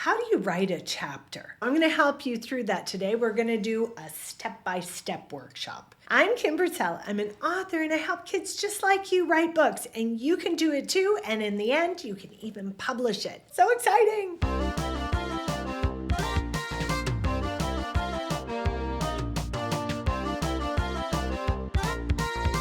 How do you write a chapter? I'm going to help you through that today. We're going to do a step-by-step workshop. I'm Kim Purcell. I'm an author and I help kids just like you write books, and you can do it too, and in the end you can even publish it. So exciting!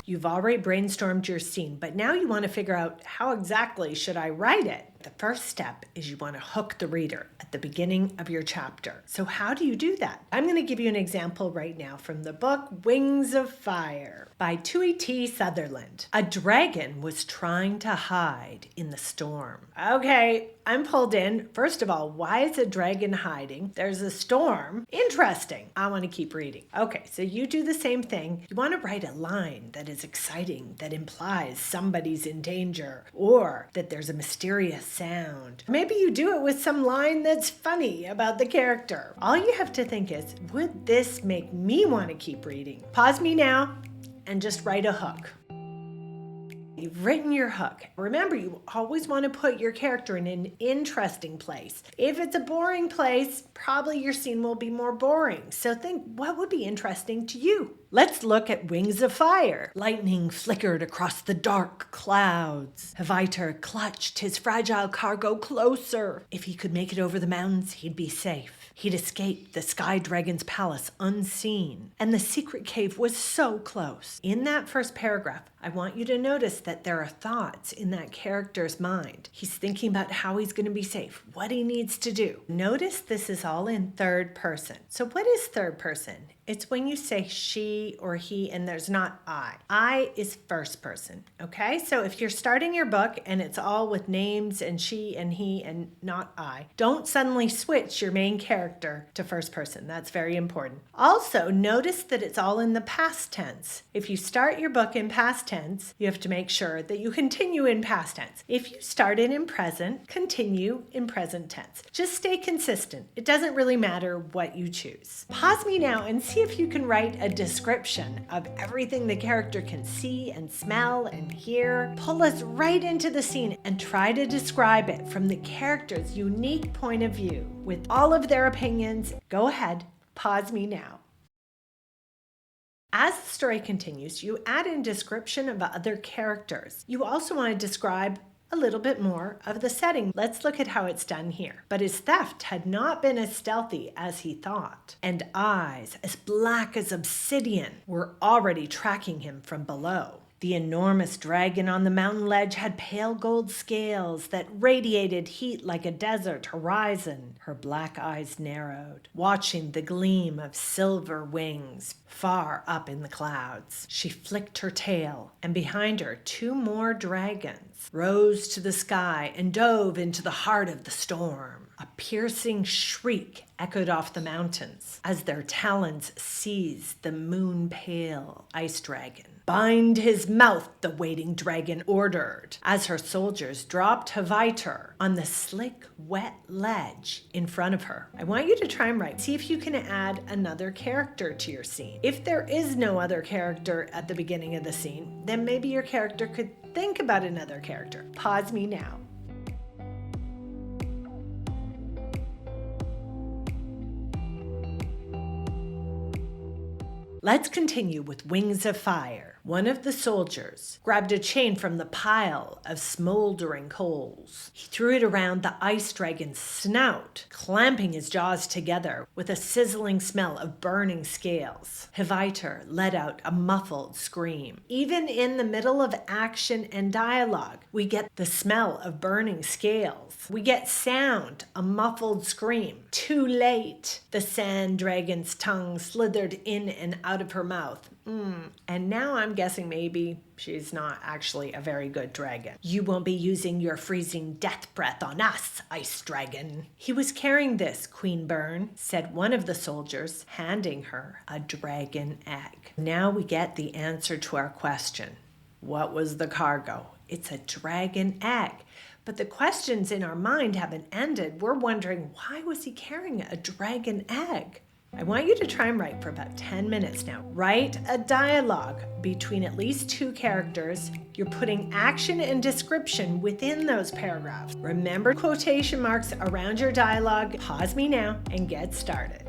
You've already brainstormed your scene, but now you want to figure out how exactly should I write it. The first step is you want to hook the reader at the beginning of your chapter. So how do you do that? I'm going to give you an example right now from the book Wings of Fire by Tui T. Sutherland. A dragon was trying to hide in the storm. Okay, I'm pulled in. First of all, why is a dragon hiding? There's a storm. Interesting. I want to keep reading. Okay, so you do the same thing. You want to write a line that is exciting, that implies somebody's in danger, or that there's a mysterious sound. Maybe you do it with some line that's funny about the character. All you have to think is, would this make me want to keep reading? Pause me now and just write a hook. You've written your hook. Remember, you always want to put your character in an interesting place. If it's a boring place, probably your scene will be more boring. So think, what would be interesting to you? Let's look at Wings of Fire. Lightning flickered across the dark clouds. Heviter clutched his fragile cargo closer. If he could make it over the mountains, he'd be safe. He'd escaped the Sky Dragon's palace unseen, and the secret cave was so close. In that first paragraph, I want you to notice that there are thoughts in that character's mind. He's thinking about how he's going to be safe, what he needs to do. Notice this is all in third person. So what is third person? It's when you say she or he and there's not I. I is first person, okay? So if you're starting your book and it's all with names and she and he and not I, don't suddenly switch your main character to first person. That's very important. Also, notice that it's all in the past tense. If you start your book in past tense, you have to make sure that you continue in past tense. If you start it in present, continue in present tense. Just stay consistent. It doesn't really matter what you choose. Pause me now and see if you can write a description of everything the character can see and smell and hear. Pull us right into the scene and try to describe it from the character's unique point of view with all of their opinions. Go ahead, pause me now. As the story continues, you add in description of other characters. You also want to describe a little bit more of the setting. Let's look at how it's done here. But his theft had not been as stealthy as he thought, and eyes as black as obsidian were already tracking him from below. The enormous dragon on the mountain ledge had pale gold scales that radiated heat like a desert horizon. Her black eyes narrowed, watching the gleam of silver wings far up in the clouds. She flicked her tail, and behind her 2 more dragons rose to the sky and dove into the heart of the storm. A piercing shriek echoed off the mountains as their talons seized the moon-pale ice dragon. Bind his mouth, the waiting dragon ordered, as her soldiers dropped Heviter on the slick, wet ledge in front of her. I want you to try and write. See if you can add another character to your scene. If there is no other character at the beginning of the scene, then maybe your character could think about another character. Pause me now. Let's continue with Wings of Fire. One of the soldiers grabbed a chain from the pile of smoldering coals. He threw it around the ice dragon's snout, clamping his jaws together with a sizzling smell of burning scales. Heviter let out a muffled scream. Even in the middle of action and dialogue, we get the smell of burning scales. We get sound, a muffled scream. Too late. The sand dragon's tongue slithered in and out of her mouth. And now I'm guessing maybe she's not actually a very good dragon. You won't be using your freezing death breath on us, ice dragon. He was carrying this, Queen Byrne, said one of the soldiers, handing her a dragon egg. Now we get the answer to our question. What was the cargo? It's a dragon egg. But the questions in our mind haven't ended. We're wondering, why was he carrying a dragon egg? I want you to try and write for about 10 minutes now. Write a dialogue between at least 2 characters. You're putting action and description within those paragraphs. Remember quotation marks around your dialogue. Pause me now and get started.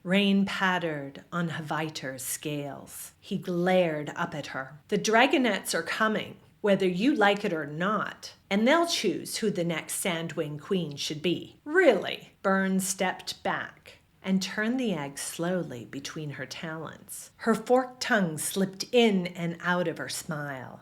Rain pattered on Hviter's scales. He glared up at her. The dragonets are coming, whether you like it or not, and they'll choose who the next Sandwing Queen should be. Really? Byrne stepped back and turned the egg slowly between her talons. Her forked tongue slipped in and out of her smile.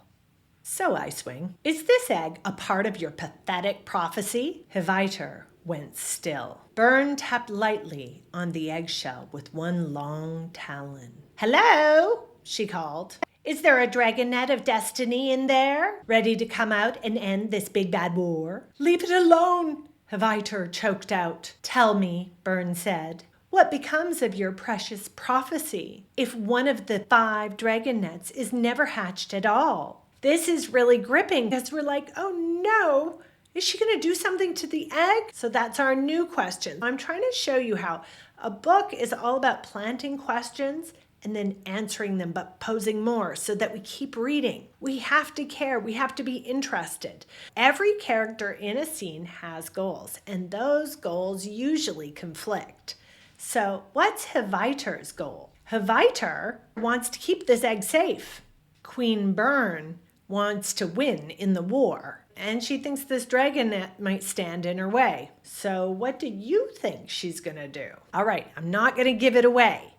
So, Icewing, is this egg a part of your pathetic prophecy? Hviter went still. Byrne tapped lightly on the eggshell with one long talon. Hello, she called. Is there a dragonet of destiny in there, ready to come out and end this big bad war? Leave it alone, Hviter choked out. Tell me, Byrne said, what becomes of your precious prophecy if one of the 5 dragonets is never hatched at all? This is really gripping because we're like, oh no, is she going to do something to the egg? So that's our new question. I'm trying to show you how a book is all about planting questions and then answering them, but posing more so that we keep reading. We have to care. We have to be interested. Every character in a scene has goals, and those goals usually conflict. So what's Hviter's goal? Hviter wants to keep this egg safe. Queen Byrne wants to win in the war, and she thinks this dragonet might stand in her way. So what do you think she's gonna do? All right, I'm not gonna give it away,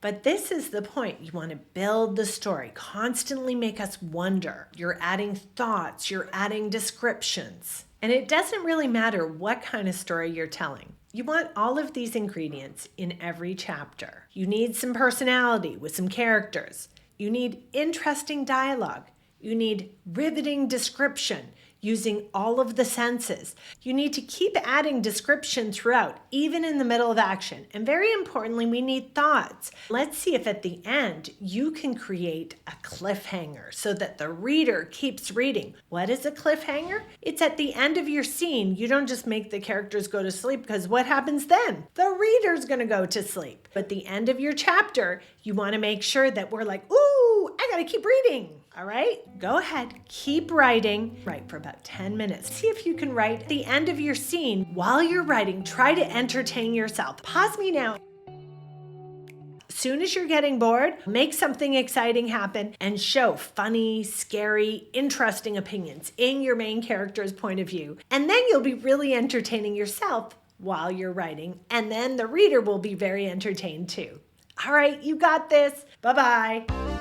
but this is the point. You want to build the story, constantly make us wonder. You're adding thoughts, you're adding descriptions, and it doesn't really matter what kind of story you're telling. You want all of these ingredients in every chapter. You need some personality with some characters. You need interesting dialogue. You need riveting description using all of the senses. You need to keep adding description throughout, even in the middle of action. And very importantly, we need thoughts. Let's see if at the end you can create a cliffhanger so that the reader keeps reading. What is a cliffhanger? It's at the end of your scene. You don't just make the characters go to sleep, because what happens then? The reader's gonna go to sleep. But at the end of your chapter, you wanna make sure that we're like, ooh, I gotta keep reading. All right, go ahead, keep writing. Write for about 10 minutes. See if you can write at the end of your scene. While you're writing, try to entertain yourself. Pause me now. As soon as you're getting bored, make something exciting happen and show funny, scary, interesting opinions in your main character's point of view. And then you'll be really entertaining yourself while you're writing. And then the reader will be very entertained too. All right, you got this. Bye-bye.